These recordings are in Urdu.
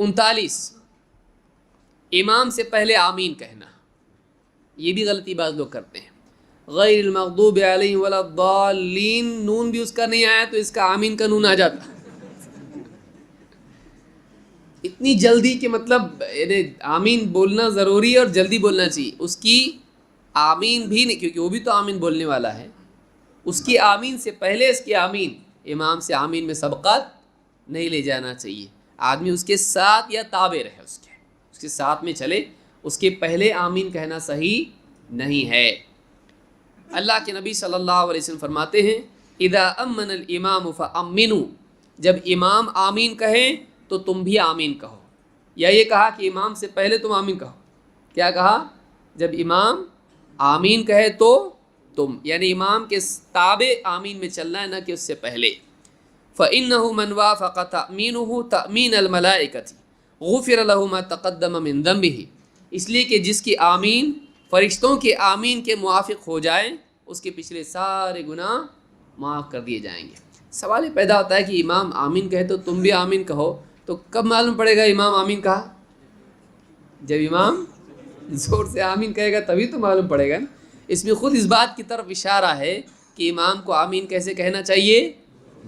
39 امام سے پہلے آمین کہنا، یہ بھی غلطی بعض لوگ کرتے ہیں. غیر المغضوب علیہم ولا الضالین، نون بھی اس کا نہیں آیا تو اس کا آمین کا نون آ جاتا. اتنی جلدی کہ مطلب آمین بولنا ضروری ہے اور جلدی بولنا چاہیے. اس کی آمین بھی نہیں، کیونکہ وہ بھی تو آمین بولنے والا ہے، اس کی آمین سے پہلے اس کی آمین، امام سے آمین میں سبقت نہیں لے جانا چاہیے. آدمی اس کے ساتھ یا تابع رہے، اس کے ساتھ میں چلے، اس کے پہلے آمین کہنا صحیح نہیں ہے. اللہ کے نبی صلی اللہ علیہ وسلم فرماتے ہیں اذا امن الامام فامنوا، جب امام آمین کہیں تو تم بھی آمین کہو. یا یہ کہا کہ امام سے پہلے تم آمین کہو. کیا کہا؟ جب امام آمین کہے تو تم، یعنی امام کے تابع آمین میں چلنا ہے، نہ کہ اس سے پہلے. فإنه من وافق تأمینه تأمین الملائکۃ غفر له ما تقدم من ذنبه، اس لیے کہ جس کی آمین فرشتوں کے آمین کے موافق ہو جائے اس کے پچھلے سارے گناہ معاف کر دیے جائیں گے. سوال یہ پیدا ہوتا ہے کہ امام آمین کہے تو تم بھی آمین کہو، تو کب معلوم پڑے گا امام آمین کہا؟ جب امام زور سے آمین کہے گا تبھی تو معلوم پڑے گا. اس میں خود اس بات کی طرف اشارہ ہے کہ امام کو آمین کیسے کہنا چاہیے؟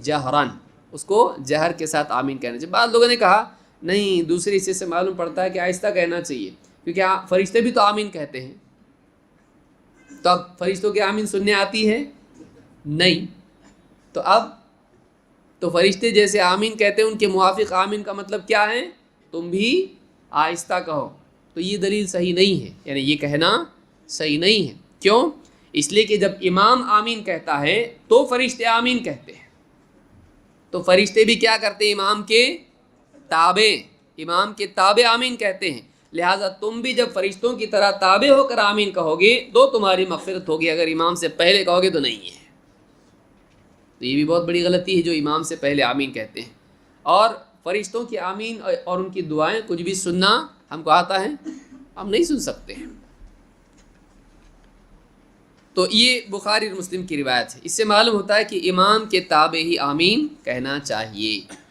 جہرن، اس کو جہر کے ساتھ آمین کہنا چاہیے. بعض لوگوں نے کہا نہیں، دوسرے حصے سے معلوم پڑتا ہے کہ آہستہ کہنا چاہیے، کیونکہ فرشتے بھی تو آمین کہتے ہیں. تو اب فرشتوں کی آمین سننے آتی ہے؟ نہیں. تو اب تو فرشتے جیسے آمین کہتے ہیں ان کے موافق آمین کا مطلب کیا ہے؟ تم بھی آہستہ کہو. تو یہ دلیل صحیح نہیں ہے، یعنی یہ کہنا صحیح نہیں ہے. کیوں؟ اس لیے کہ جب امام آمین کہتا ہے تو فرشتے آمین کہتے ہیں. تو فرشتے بھی کیا کرتے ہیں؟ امام کے تابع آمین کہتے ہیں. لہٰذا تم بھی جب فرشتوں کی طرح تابع ہو کر آمین کہو گے تو تمہاری مغفرت ہوگی، اگر امام سے پہلے کہو گے تو نہیں ہے. تو یہ بھی بہت بڑی غلطی ہے جو امام سے پہلے آمین کہتے ہیں. اور فرشتوں کی آمین اور ان کی دعائیں کچھ بھی سننا ہم کو آتا ہے؟ ہم نہیں سن سکتے ہیں. تو یہ بخاری اور مسلم کی روایت ہے. اس سے معلوم ہوتا ہے کہ امام کے تابع ہی آمین کہنا چاہیے.